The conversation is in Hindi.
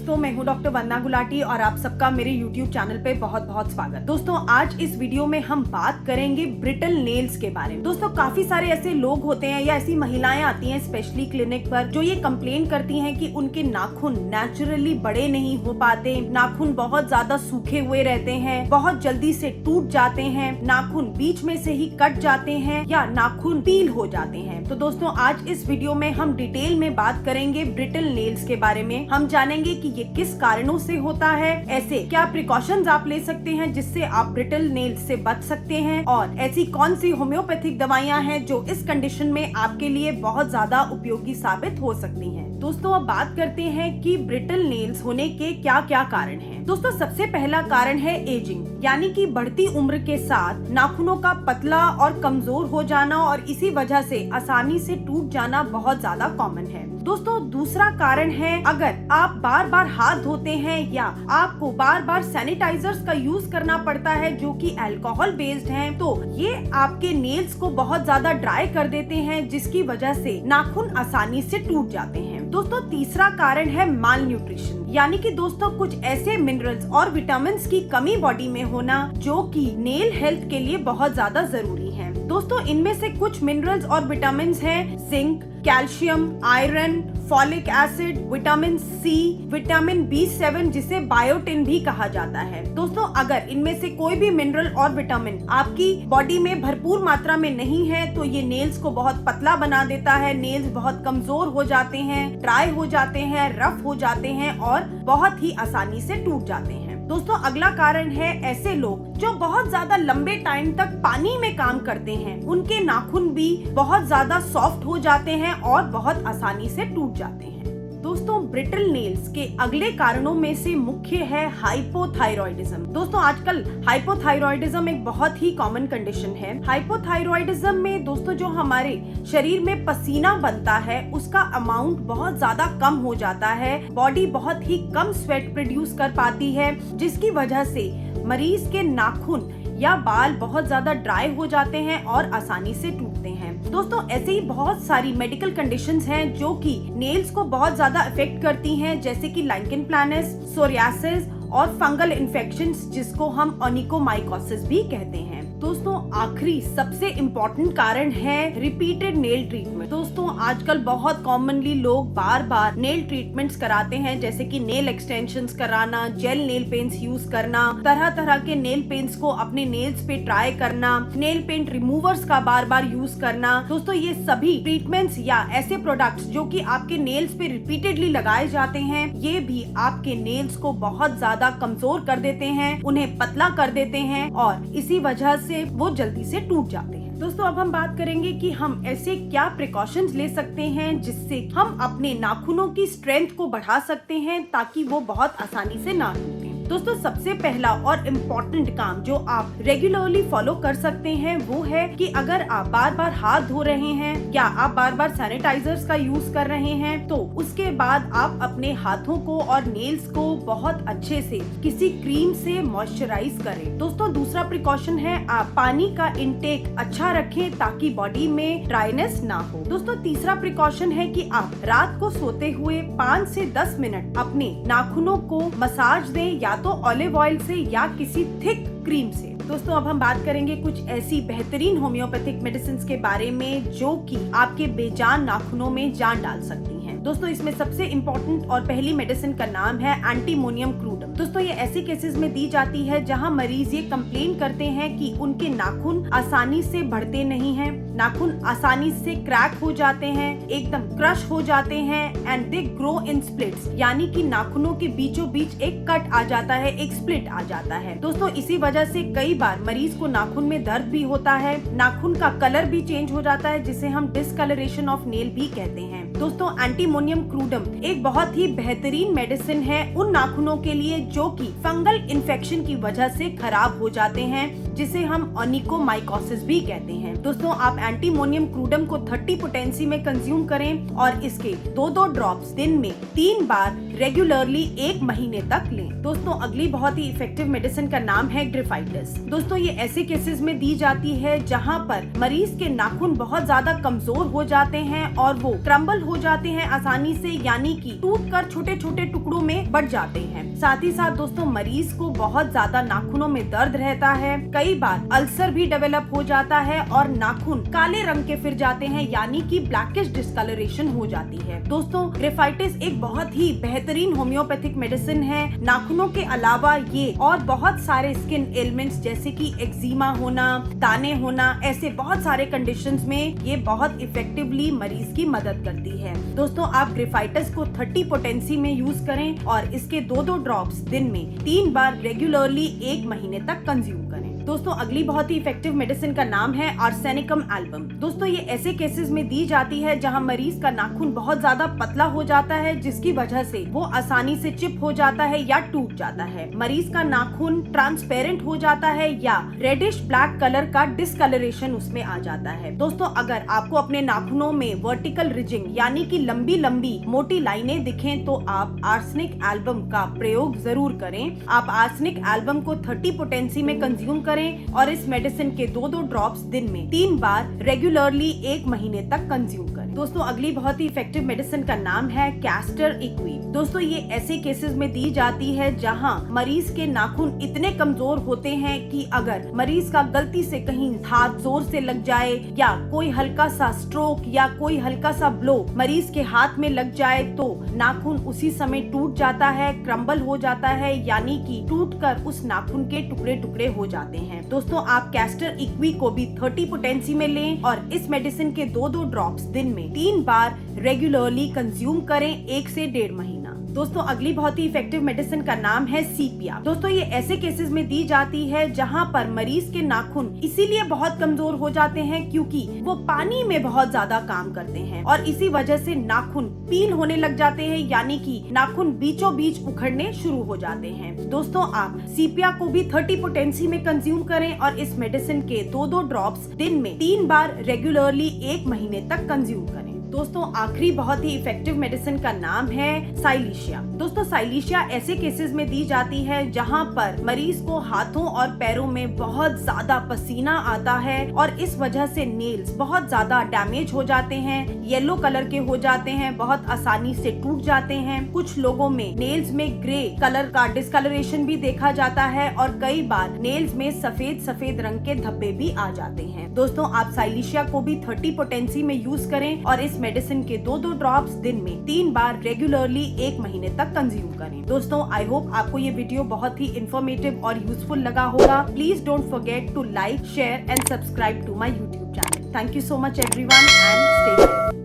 दोस्तों, मैं हूं डॉक्टर वंदना गुलाटी और आप सबका मेरे YouTube चैनल पे बहुत बहुत स्वागत। दोस्तों, आज इस वीडियो में हम बात करेंगे ब्रिटल नेल्स के बारे में। दोस्तों, काफी सारे ऐसे लोग होते हैं या ऐसी महिलाएं आती हैं स्पेशली क्लिनिक पर जो ये कंप्लेन करती हैं कि उनके नाखून नेचुरली बड़े नहीं हो पाते, नाखून बहुत ज्यादा सूखे हुए रहते हैं, बहुत जल्दी से टूट जाते हैं, नाखून बीच में से ही कट जाते हैं या नाखून पील हो जाते हैं। तो दोस्तों, आज इस वीडियो में हम डिटेल में बात करेंगे ब्रिटल नेल्स के बारे में। हम जानेंगे कि ये किस कारणों से होता है, ऐसे क्या प्रिकॉशंस आप ले सकते हैं जिससे आप ब्रिटल नेल्स से बच सकते हैं, और ऐसी कौन सी होम्योपैथिक दवाइयां हैं जो इस कंडीशन में आपके लिए बहुत ज्यादा उपयोगी साबित हो सकती हैं। दोस्तों, अब बात करते हैं कि ब्रिटल नेल्स होने के क्या क्या कारण हैं। दोस्तों, सबसे पहला कारण है एजिंग, यानी कि बढ़ती उम्र के साथ नाखूनों का पतला और कमजोर हो जाना और इसी वजह से आसानी से टूट जाना बहुत ज्यादा कॉमन है। दोस्तों, दूसरा कारण है अगर आप बार बार हाथ धोते हैं या आपको बार बार सैनिटाइजर्स का यूज करना पड़ता है जो कि अल्कोहल बेस्ड हैं, तो ये आपके नेल्स को बहुत ज्यादा ड्राई कर देते हैं जिसकी वजह से नाखून आसानी से टूट जाते हैं। दोस्तों, तीसरा कारण है माल न्यूट्रिशन, यानी कि दोस्तों कुछ ऐसे मिनरल्स और विटामिन की कमी बॉडी में होना जो कि नेल हेल्थ के लिए बहुत ज्यादा जरूरी है। दोस्तों, इनमें से कुछ मिनरल्स और विटामिन हैं zinc, calcium, iron, folic acid, vitamin C, vitamin B7 जिसे बायोटिन भी कहा जाता है। दोस्तों, अगर इनमें से कोई भी मिनरल और विटामिन आपकी बॉडी में भरपूर मात्रा में नहीं है तो ये नेल्स को बहुत पतला बना देता है, नेल्स बहुत कमजोर हो जाते हैं, ड्राई हो जाते हैं, रफ हो जाते हैं और बहुत ही आसानी से टूट जाते हैं। दोस्तों, अगला कारण है ऐसे लोग जो बहुत ज्यादा लंबे टाइम तक पानी में काम करते हैं, उनके नाखून भी बहुत ज्यादा सॉफ्ट हो जाते हैं और बहुत आसानी से टूट जाते हैं। दोस्तों, ब्रिटल नेल्स के अगले कारणों में से मुख्य है हाइपोथायरॉयडिज्म। दोस्तों, आजकल हाइपोथायरॉयडिज्म एक बहुत ही कॉमन कंडीशन है। हाइपोथायरॉयडिज्म में दोस्तों जो हमारे शरीर में पसीना बनता है उसका अमाउंट बहुत ज्यादा कम हो जाता है, बॉडी बहुत ही कम स्वेट प्रोड्यूस कर पाती है जिसकी वजह से मरीज के नाखून या बाल बहुत ज्यादा ड्राई हो जाते हैं और आसानी से टूटते हैं। दोस्तों, ऐसे ही बहुत सारी मेडिकल कंडीशंस हैं जो कि नेल्स को बहुत ज्यादा अफेक्ट करती हैं, जैसे कि लाइकेन प्लैनस, सोरियासिस और फंगल इन्फेक्शंस जिसको हम ओनिकोमाइकोसिस भी कहते हैं। दोस्तों, आखिरी सबसे इम्पोर्टेंट कारण है रिपीटेड नेल ट्रीटमेंट। दोस्तों, आजकल बहुत कॉमनली लोग बार बार नेल ट्रीटमेंट्स कराते हैं, जैसे कि नेल एक्सटेंशंस कराना, जेल नेल पेंट्स यूज करना, तरह तरह के नेल पेंट्स को अपने नेल्स पे ट्राई करना, नेल पेंट रिमूवर्स का बार बार यूज करना। दोस्तों, ये सभी ट्रीटमेंट्स या ऐसे प्रोडक्ट्स जो कि आपके नेल्स पे रिपीटेडली लगाए जाते हैं, ये भी आपके नेल्स को बहुत ज्यादा कमजोर कर देते हैं, उन्हें पतला कर देते हैं और इसी वजह से वो जल्दी से टूट जाते हैं। दोस्तों, अब हम बात करेंगे कि हम ऐसे क्या प्रिकॉशंस ले सकते हैं जिससे हम अपने नाखूनों की स्ट्रेंथ को बढ़ा सकते हैं ताकि वो बहुत आसानी से ना टूटें। दोस्तों, सबसे पहला और इम्पोर्टेंट काम जो आप रेगुलरली फॉलो कर सकते हैं वो है कि अगर आप बार बार हाथ धो रहे हैं या आप बार बार सैनिटाइजर्स का यूज कर रहे हैं तो उसके बाद आप अपने हाथों को और नेल्स को बहुत अच्छे से किसी क्रीम से मॉइस्चराइज करें। दोस्तों, दूसरा प्रिकॉशन है आप पानी का इंटेक अच्छा रखें ताकि बॉडी में ड्राइनेस ना हो। दोस्तों, तीसरा प्रिकॉशन है कि आप रात को सोते हुए 5 से 10 मिनट अपने नाखूनों को मसाज दें, या तो ऑलिव ऑयल से या किसी थिक क्रीम से। दोस्तों, अब हम बात करेंगे कुछ ऐसी बेहतरीन होम्योपैथिक मेडिसिन के बारे में जो कि आपके बेजान नाखूनों में जान डाल सकती हैं। दोस्तों, इसमें सबसे इम्पोर्टेंट और पहली मेडिसिन का नाम है एंटीमोनियम क्रूडम। दोस्तों, ये ऐसे केसेस में दी जाती है जहां मरीज ये कंप्लेन करते हैं कि उनके नाखून आसानी से बढ़ते नहीं हैं, नाखून आसानी से क्रैक हो जाते हैं, एकदम क्रश हो जाते हैं and they grow in splits, यानी कि नाखूनों के बीचों बीच एक कट आ जाता है, एक स्प्लिट आ जाता है। दोस्तों, इसी वजह से कई बार मरीज को नाखून में दर्द भी होता है, नाखून का कलर भी चेंज हो जाता है जिसे हम डिस्कलरेशन ऑफ नेल भी कहते हैं। दोस्तों, एंटीमोनियम क्रूडम एक बहुत ही बेहतरीन मेडिसिन है उन नाखूनों के लिए जो कि फंगल इन्फेक्शन की वजह से खराब हो जाते हैं, जिसे हम ओनिकोमाइकोसिस भी कहते हैं। दोस्तों आप एंटीमोनियम क्रूडम को 30 पोटेंसी में कंज्यूम करें और इसके 2-2 ड्रॉप्स दिन में 3 बार रेगुलरली 1 महीने तक लें। दोस्तों अगली बहुत ही इफेक्टिव मेडिसिन का नाम है ग्रिफाइटिस। दोस्तों ये ऐसे केसेस में दी जाती है जहां पर मरीज के नाखून बहुत ज्यादा कमजोर हो जाते हैं और वो क्रम्बल हो जाते हैं आसानी से, यानी कि टूटकर छोटे छोटे टुकड़ों में बढ़ जाते हैं। साथ ही साथ दोस्तों मरीज को बहुत ज्यादा नाखूनों में दर्द रहता है, कई बार अल्सर भी डेवलप हो जाता है और नाखून काले रंग के फिर जाते हैं, यानी कि ब्लैकिश डिस्कलरेशन हो जाती है। दोस्तों ग्रिफाइटिस एक बहुत ही बेहतरीन होम्योपैथिक मेडिसिन है। नाखूनों के अलावा ये और बहुत सारे स्किन एलिमेंट्स जैसे कि एक्जिमा होना, दाने होना, ऐसे बहुत सारे कंडीशंस में ये बहुत इफेक्टिवली मरीज की मदद करती है। दोस्तों आप ग्रिफाइटिस को 30 पोटेंसी में यूज करें और इसके 2-2 ड्रॉप्स दिन में 3 बार रेगुलरली 1 महीने तक कंज्यूम करें। दोस्तों अगली बहुत ही इफेक्टिव मेडिसिन का नाम है आर्सेनिकम एल्बम। दोस्तों ये ऐसे केसेस में दी जाती है जहां मरीज का नाखून बहुत ज्यादा पतला हो जाता है, जिसकी वजह से वो आसानी से चिप हो जाता है या टूट जाता है। मरीज का नाखून ट्रांसपेरेंट हो जाता है या रेडिश ब्लैक कलर का डिस्कलरेशन उसमें आ जाता है। दोस्तों अगर आपको अपने नाखूनों में वर्टिकल रिजिंग यानी कि लंबी लंबी मोटी लाइनें दिखें तो आप आर्सेनिक एल्बम का प्रयोग जरूर करें। आप आर्सेनिक एल्बम को 30 पोटेंसी में कंज्यूम करें और इस मेडिसिन के 2-2 ड्रॉप्स दिन में 3 बार रेगुलरली 1 महीने तक कंज्यूम करें। दोस्तों अगली बहुत ही इफेक्टिव मेडिसिन का नाम है कैस्टर इक्वी। दोस्तों ये ऐसे केसेस में दी जाती है जहां मरीज के नाखून इतने कमजोर होते हैं कि अगर मरीज का गलती से कहीं हाथ जोर से लग जाए या कोई हल्का सा स्ट्रोक या कोई हल्का सा ब्लो मरीज के हाथ में लग जाए तो नाखून उसी समय टूट जाता है, क्रम्बल हो जाता है, यानी कि टूटकर उस नाखून के टुकड़े टुकड़े हो जाते हैं। दोस्तों आप कैस्टर इक्वी को भी 30 पोटेंसी में लें और इस मेडिसिन के 2-2 ड्रॉप्स दिन में 3 बार रेगुलरली कंज्यूम करें 1 से 1.5 महीना। दोस्तों अगली बहुत ही इफेक्टिव मेडिसिन का नाम है सीपिया। दोस्तों ये ऐसे केसेस में दी जाती है जहां पर मरीज के नाखून इसीलिए बहुत कमजोर हो जाते हैं क्योंकि वो पानी में बहुत ज्यादा काम करते हैं और इसी वजह से नाखून पील होने लग जाते हैं, यानी कि नाखून बीचों बीच उखड़ने शुरू हो जाते हैं। दोस्तों आप सीपिया को भी 30 पोटेंसी में कंज्यूम करें और इस मेडिसिन के 2-2 ड्रॉप्स दिन में 3 बार रेगुलरली 1 महीने तक कंज्यूम करें। दोस्तों आखिरी बहुत ही इफेक्टिव मेडिसिन का नाम है साइलिशिया। दोस्तों साइलिशिया ऐसे केसेस में दी जाती है जहां पर मरीज को हाथों और पैरों में बहुत ज्यादा पसीना आता है और इस वजह से नेल्स बहुत ज्यादा डैमेज हो जाते हैं, येलो कलर के हो जाते हैं, बहुत आसानी से टूट जाते हैं। कुछ लोगों में नेल्स में ग्रे कलर का डिस्कलरेशन भी देखा जाता है और कई बार नेल्स में सफेद सफेद रंग के धब्बे भी आ जाते हैं। दोस्तों आप साइलिशिया को भी 30 पोटेंसी में यूज करें और इस मेडिसिन के 2-2 ड्रॉप्स दिन में 3 बार रेगुलरली 1 महीने तक कंज्यूम करें। दोस्तों आई होप आपको ये वीडियो बहुत ही इन्फॉर्मेटिव और यूजफुल लगा होगा। Please don't forget to like, share and subscribe to my YouTube channel. Thank you so much everyone and stay safe.